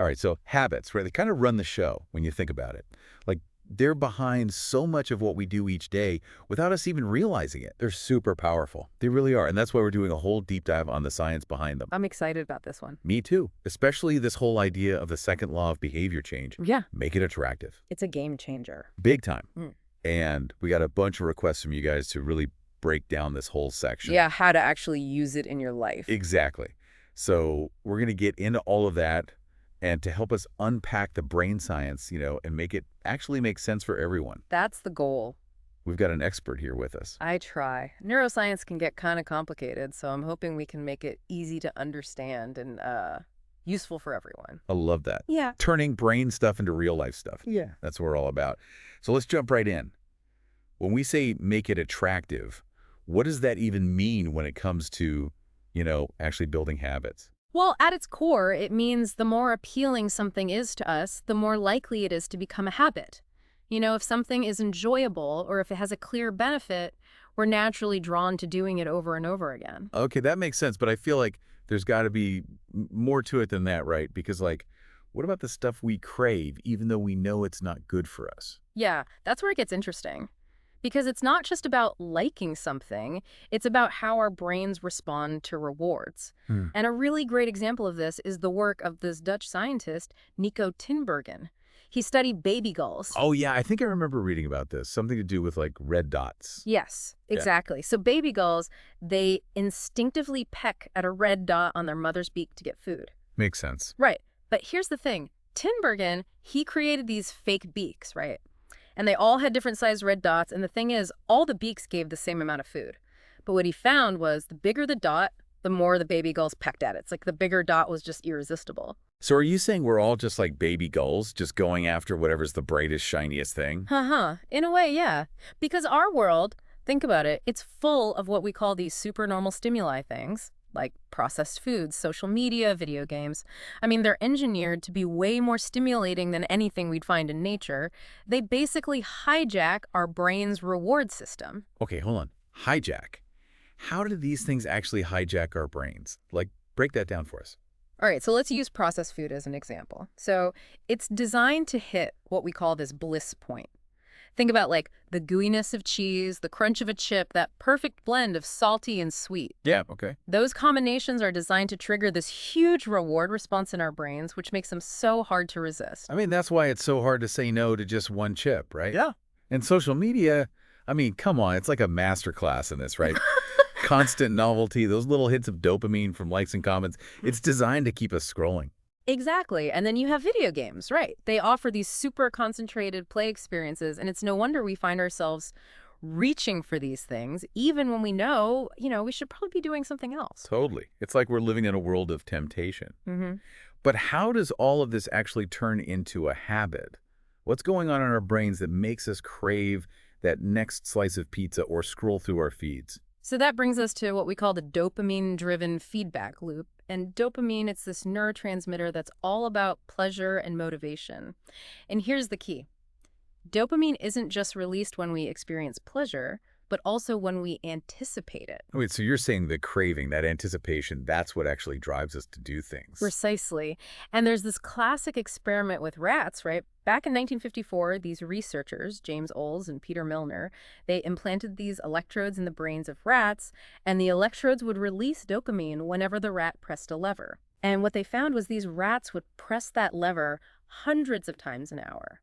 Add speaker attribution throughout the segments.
Speaker 1: All right, so habits, right? They kind of run the show when you think about it. Like, they're behind so much of what we do each day without us even realizing it. They're super powerful. They really are. And that's why we're doing a whole deep dive on the science behind them.
Speaker 2: I'm excited about this one.
Speaker 1: Me too. Especially this whole idea of the second law of behavior change.
Speaker 2: Yeah.
Speaker 1: Make it attractive.
Speaker 2: It's a game changer.
Speaker 1: Big time.
Speaker 2: Mm.
Speaker 1: And we got a bunch of requests from you guys to really break down this whole section.
Speaker 2: Yeah, how to actually use it in your life.
Speaker 1: Exactly. So we're going to get into all of that. And to help us unpack the brain science, and make it actually make sense for everyone.
Speaker 2: That's the goal.
Speaker 1: We've got an expert here with us.
Speaker 2: I try. Neuroscience can get kind of complicated, so I'm hoping we can make it easy to understand and useful for everyone.
Speaker 1: I love that.
Speaker 2: Yeah.
Speaker 1: Turning brain stuff into real life stuff.
Speaker 2: Yeah.
Speaker 1: That's what we're all about. So let's jump right in. When we say make it attractive, what does that even mean when it comes to, actually building habits?
Speaker 2: Well, at its core, it means the more appealing something is to us, the more likely it is to become a habit. If something is enjoyable or if it has a clear benefit, we're naturally drawn to doing it over and over again.
Speaker 1: Okay, that makes sense, but I feel like there's got to be more to it than that, right? Because, what about the stuff we crave, even though we know it's not good for us?
Speaker 2: Yeah, that's where it gets interesting. Because it's not just about liking something, it's about how our brains respond to rewards. And a really great example of this is the work of this Dutch scientist, Nico Tinbergen. He studied baby gulls.
Speaker 1: Oh, yeah, I think I remember reading about this. Something to do with, red dots.
Speaker 2: Yes, exactly. Yeah. So baby gulls, they instinctively peck at a red dot on their mother's beak to get food.
Speaker 1: Makes sense.
Speaker 2: Right. But here's the thing. Tinbergen, he created these fake beaks, right? And they all had different sized red dots, and the thing is, all the beaks gave the same amount of food. But what he found was the bigger the dot, the more the baby gulls pecked at it. It's like the bigger dot was just irresistible.
Speaker 1: So are you saying we're all just like baby gulls, just going after whatever's the brightest, shiniest thing?
Speaker 2: In a way, yeah. Because our world, think about it, it's full of what we call these supernormal stimuli things, like processed foods, social media, video games. I mean, they're engineered to be way more stimulating than anything we'd find in nature. They basically hijack our brain's reward system.
Speaker 1: Okay, hold on. Hijack. How do these things actually hijack our brains? Break that down for us.
Speaker 2: All right, so let's use processed food as an example. So it's designed to hit what we call this bliss point. Think about the gooiness of cheese, the crunch of a chip, that perfect blend of salty and sweet.
Speaker 1: Yeah, okay.
Speaker 2: Those combinations are designed to trigger this huge reward response in our brains, which makes them so hard to resist.
Speaker 1: I mean, that's why it's so hard to say no to just one chip, right?
Speaker 2: Yeah.
Speaker 1: And social media, come on, it's like a masterclass in this, right? Constant novelty, those little hits of dopamine from likes and comments. It's designed to keep us scrolling.
Speaker 2: Exactly. And then you have video games, right? They offer these super concentrated play experiences, and it's no wonder we find ourselves reaching for these things, even when we know, we should probably be doing something else.
Speaker 1: Totally. It's like we're living in a world of temptation.
Speaker 2: Mm-hmm.
Speaker 1: But how does all of this actually turn into a habit? What's going on in our brains that makes us crave that next slice of pizza or scroll through our feeds?
Speaker 2: So that brings us to what we call the dopamine-driven feedback loop. And dopamine, it's this neurotransmitter that's all about pleasure and motivation. And here's the key. Dopamine isn't just released when we experience pleasure, but also when we anticipate it.
Speaker 1: Wait, so you're saying the craving, that anticipation, that's what actually drives us to do things?
Speaker 2: Precisely. And there's this classic experiment with rats, right? Back in 1954, these researchers, James Olds and Peter Milner, they implanted these electrodes in the brains of rats, and the electrodes would release dopamine whenever the rat pressed a lever. And what they found was these rats would press that lever hundreds of times an hour.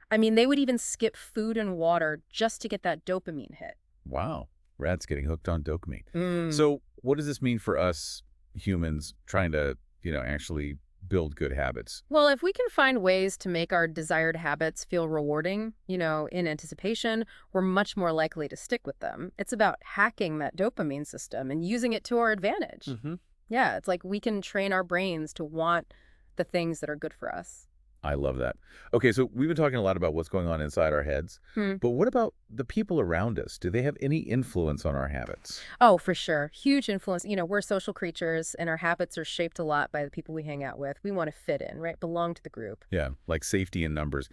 Speaker 2: I mean, they would even skip food and water just to get that dopamine hit.
Speaker 1: Wow. Rats getting hooked on dopamine. So what does this mean for us humans trying to, actually build good habits?
Speaker 2: Well, if we can find ways to make our desired habits feel rewarding, in anticipation, we're much more likely to stick with them. It's about hacking that dopamine system and using it to our advantage.
Speaker 1: Mm-hmm.
Speaker 2: Yeah, it's like we can train our brains to want the things that are good for us.
Speaker 1: I love that. Okay, so we've been talking a lot about what's going on inside our heads, but what about the people around us? Do they have any influence on our habits?
Speaker 2: Oh, for sure. Huge influence. We're social creatures, and our habits are shaped a lot by the people we hang out with. We want to fit in, right? Belong to the group.
Speaker 1: Yeah, like safety in numbers.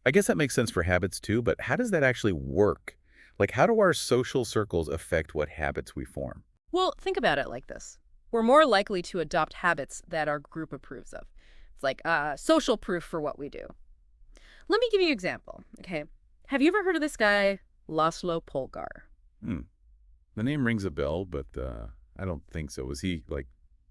Speaker 1: I guess that makes sense for habits too, but how does that actually work? How do our social circles affect what habits we form?
Speaker 2: Well, think about it like this. We're more likely to adopt habits that our group approves of. It's like social proof for what we do. Let me give you an example, okay? Have you ever heard of this guy, Laszlo Polgar?
Speaker 1: Hmm. The name rings a bell, but I don't think so. Was he like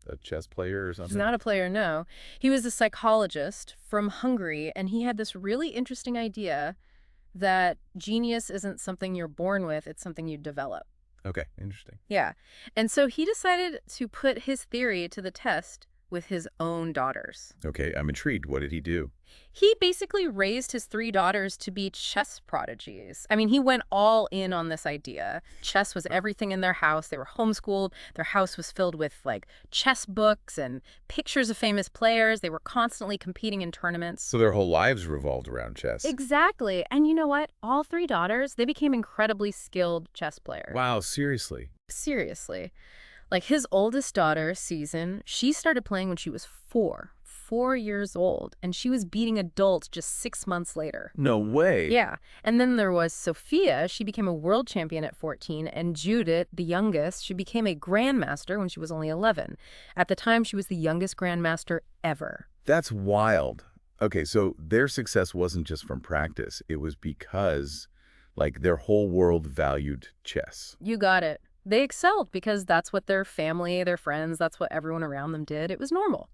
Speaker 1: a chess player or
Speaker 2: He's
Speaker 1: something?
Speaker 2: not a player, no. He was a psychologist from Hungary, and he had this really interesting idea that genius isn't something you're born with, it's something you develop.
Speaker 1: Okay, interesting.
Speaker 2: Yeah. And so he decided to put his theory to the test with his own daughters.
Speaker 1: Okay, I'm intrigued. What did he do?
Speaker 2: He basically raised his three daughters to be chess prodigies. I mean, he went all in on this idea. Chess was everything in their house. They were homeschooled. Their house was filled with like chess books and pictures of famous players. They were constantly competing in tournaments.
Speaker 1: So their whole lives revolved around chess.
Speaker 2: Exactly. And you know what? All three daughters, they became incredibly skilled chess players.
Speaker 1: Wow, seriously.
Speaker 2: Seriously. Like his oldest daughter, Susan, she started playing when she was 4 years old, and she was beating adults just 6 months later.
Speaker 1: No way.
Speaker 2: Yeah. And then there was Sophia. She became a world champion at 14, and Judith, the youngest, she became a grandmaster when she was only 11. At the time, she was the youngest grandmaster ever.
Speaker 1: That's wild. Okay, so their success wasn't just from practice. It was because, like, their whole world valued chess.
Speaker 2: You got it. They excelled because that's what their family, their friends, that's what everyone around them did. It was normal.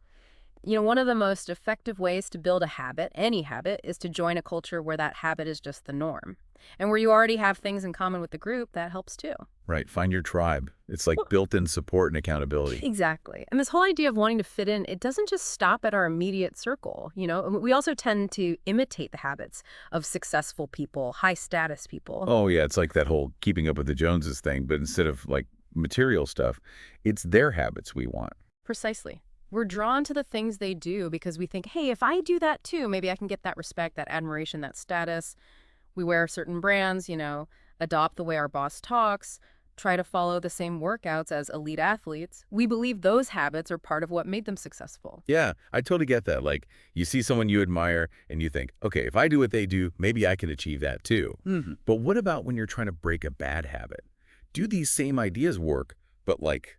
Speaker 2: You know, one of the most effective ways to build a habit, any habit, is to join a culture where that habit is just the norm. And where you already have things in common with the group, that helps too.
Speaker 1: Right, find your tribe. It's like built-in support and accountability.
Speaker 2: Exactly. And this whole idea of wanting to fit in, it doesn't just stop at our immediate circle. You know, we also tend to imitate the habits of successful people, high-status people.
Speaker 1: Oh, yeah, it's like that whole keeping up with the Joneses thing, but instead of, like, material stuff, it's their habits we want.
Speaker 2: Precisely. We're drawn to the things they do because we think, hey, if I do that too, maybe I can get that respect, that admiration, that status. We wear certain brands, you know, adopt the way our boss talks, try to follow the same workouts as elite athletes. We believe those habits are part of what made them successful.
Speaker 1: Yeah, I totally get that. Like, you see someone you admire and you think, okay, if I do what they do, maybe I can achieve that too. But what about when you're trying to break a bad habit? Do these same ideas work, but like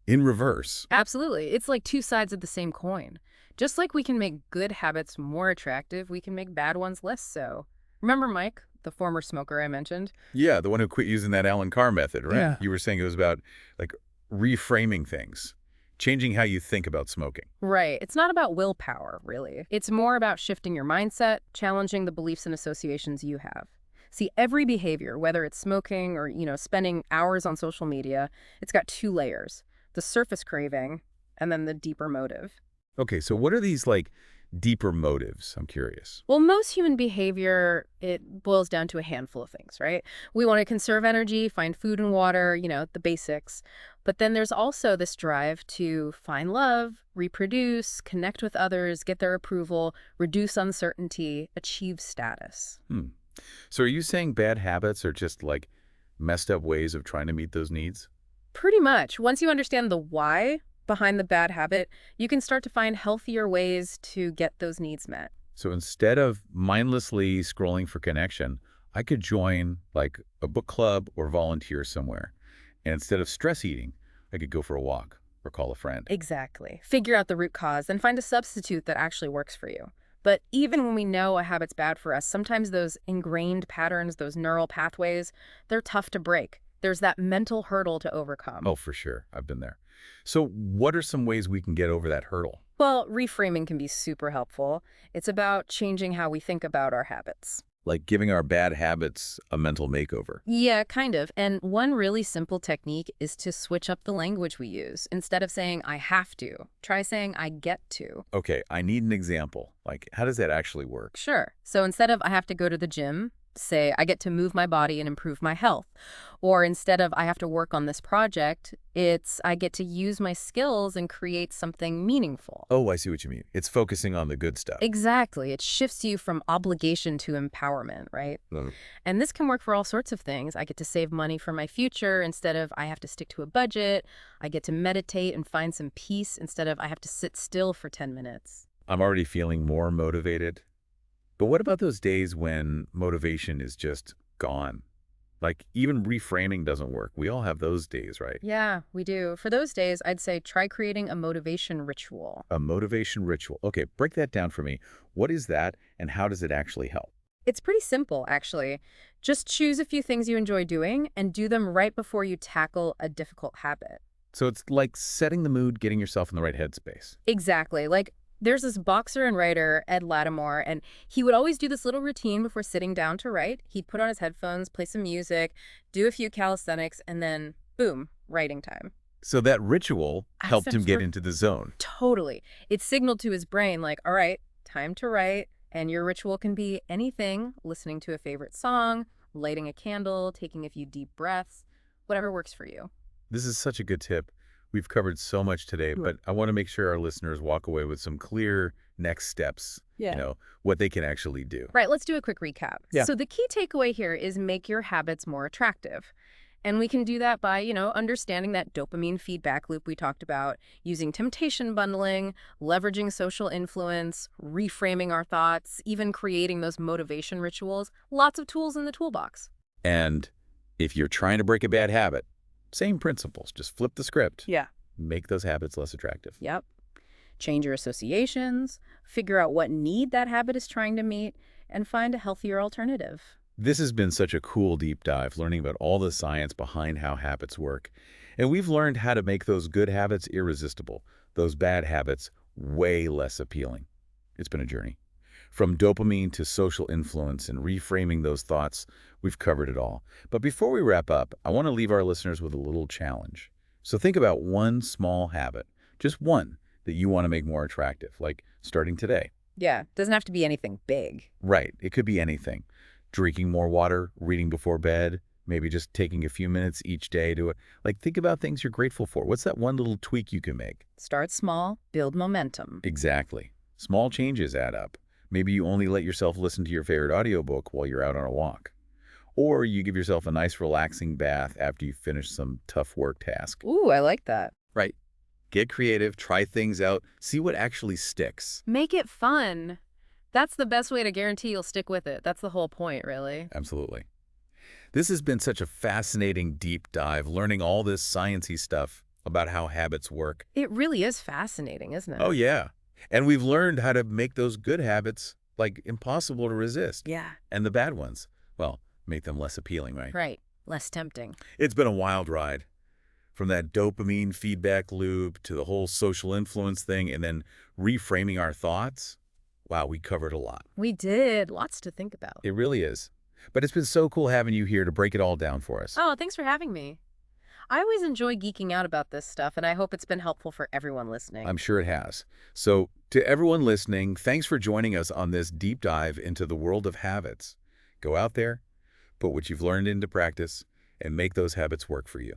Speaker 1: in reverse?
Speaker 2: Absolutely. It's like two sides of the same coin. Just like we can make good habits more attractive, we can make bad ones less so. Remember Mike, the former smoker I mentioned?
Speaker 1: Yeah, the one who quit using that Alan Carr method, right?
Speaker 2: Yeah.
Speaker 1: You were saying it was about like reframing things, changing how you think about smoking.
Speaker 2: Right. It's not about willpower, really. It's more about shifting your mindset, challenging the beliefs and associations you have. See, every behavior, whether it's smoking or, you know, spending hours on social media, it's got two layers. The surface craving and then the deeper motive.
Speaker 1: Okay, so what are these like deeper motives? I'm curious.
Speaker 2: Well, most human behavior, it boils down to a handful of things, right? We want to conserve energy, find food and water, you know, the basics. But then there's also this drive to find love, reproduce, connect with others, get their approval, reduce uncertainty, achieve status.
Speaker 1: So are you saying bad habits are just like messed up ways of trying to meet those needs?
Speaker 2: Pretty much. Once you understand the why behind the bad habit, you can start to find healthier ways to get those needs met.
Speaker 1: So instead of mindlessly scrolling for connection, I could join like a book club or volunteer somewhere. And instead of stress eating, I could go for a walk or call a friend.
Speaker 2: Exactly. Figure out the root cause and find a substitute that actually works for you. But even when we know a habit's bad for us, sometimes those ingrained patterns, those neural pathways, they're tough to break. There's that mental hurdle to overcome.
Speaker 1: Oh, for sure. I've been there. So what are some ways we can get over that hurdle?
Speaker 2: Well, reframing can be super helpful. It's about changing how we think about our habits.
Speaker 1: Like giving our bad habits a mental makeover.
Speaker 2: Yeah, kind of. And one really simple technique is to switch up the language we use. Instead of saying, I have to, try saying, I get to.
Speaker 1: Okay, I need an example. Like, how does that actually work?
Speaker 2: Sure. So instead of I have to go to the gym, say I get to move my body and improve my health. Or instead of I have to work on this project, it's I get to use my skills and create something meaningful.
Speaker 1: Oh, I see what you mean. It's focusing on the good stuff.
Speaker 2: Exactly. It shifts you from obligation to empowerment, right? And this can work for all sorts of things. I get to save money for my future instead of I have to stick to a budget. I get to meditate and find some peace instead of I have to sit still for 10 minutes.
Speaker 1: I'm already feeling more motivated. But what about those days when motivation is just gone? Like, even reframing doesn't work. We all have those days, right?
Speaker 2: Yeah, we do. For those days, I'd say try creating a motivation ritual.
Speaker 1: A motivation ritual. Okay, break that down for me. What is that, and how does it actually help?
Speaker 2: It's pretty simple, actually. Just choose a few things you enjoy doing and do them right before you tackle a difficult habit.
Speaker 1: So it's like setting the mood, getting yourself in the right headspace.
Speaker 2: Exactly. Like, there's this boxer and writer, Ed Lattimore, and he would always do this little routine before sitting down to write. He'd put on his headphones, play some music, do a few calisthenics, and then, boom, writing time.
Speaker 1: So that ritual helped him
Speaker 2: Steps
Speaker 1: get
Speaker 2: work
Speaker 1: into the zone.
Speaker 2: totally. It signaled to his brain, like, all right, time to write. And your ritual can be anything: listening to a favorite song, lighting a candle, taking a few deep breaths, whatever works for you.
Speaker 1: This is such a good tip. We've covered so much today,
Speaker 2: Sure.
Speaker 1: but I want to make sure our listeners walk away with some clear next steps,
Speaker 2: Yeah.
Speaker 1: what they can actually do.
Speaker 2: Right, let's do a quick recap.
Speaker 1: Yeah.
Speaker 2: So the key takeaway here is make your habits more attractive. And we can do that by, understanding that dopamine feedback loop we talked about, using temptation bundling, leveraging social influence, reframing our thoughts, even creating those motivation rituals. Lots of tools in the toolbox.
Speaker 1: And if you're trying to break a bad habit, same principles. Just flip the script.
Speaker 2: Yeah.
Speaker 1: Make those habits less attractive.
Speaker 2: Yep. Change your associations, figure out what need that habit is trying to meet, and find a healthier alternative.
Speaker 1: This has been such a cool deep dive, learning about all the science behind how habits work. And we've learned how to make those good habits irresistible, those bad habits way less appealing. It's been a journey. From dopamine to social influence and reframing those thoughts, we've covered it all. But before we wrap up, I want to leave our listeners with a little challenge. So think about one small habit, just one, that you want to make more attractive, like starting today.
Speaker 2: Yeah, doesn't have to be anything big.
Speaker 1: Right, it could be anything. Drinking more water, reading before bed, maybe just taking a few minutes each day to, think about things you're grateful for. What's that one little tweak you can make?
Speaker 2: Start small, build momentum.
Speaker 1: Exactly. Small changes add up. Maybe you only let yourself listen to your favorite audiobook while you're out on a walk. Or you give yourself a nice relaxing bath after you finish some tough work task.
Speaker 2: Ooh, I like that.
Speaker 1: Right. Get creative, try things out, see what actually sticks.
Speaker 2: Make it fun. That's the best way to guarantee you'll stick with it. That's the whole point, really.
Speaker 1: Absolutely. This has been such a fascinating deep dive, learning all this sciencey stuff about how habits work.
Speaker 2: It really is fascinating, isn't it?
Speaker 1: Oh, yeah. And we've learned how to make those good habits, impossible to resist.
Speaker 2: Yeah.
Speaker 1: And the bad ones, well, make them less appealing, right?
Speaker 2: Right. Less tempting.
Speaker 1: It's been a wild ride. From that dopamine feedback loop to the whole social influence thing and then reframing our thoughts. Wow, we covered a lot.
Speaker 2: We did. Lots to think about.
Speaker 1: It really is. But it's been so cool having you here to break it all down for us.
Speaker 2: Oh, thanks for having me. I always enjoy geeking out about this stuff, and I hope it's been helpful for everyone listening.
Speaker 1: I'm sure it has. So, to everyone listening, thanks for joining us on this deep dive into the world of habits. Go out there, put what you've learned into practice, and make those habits work for you.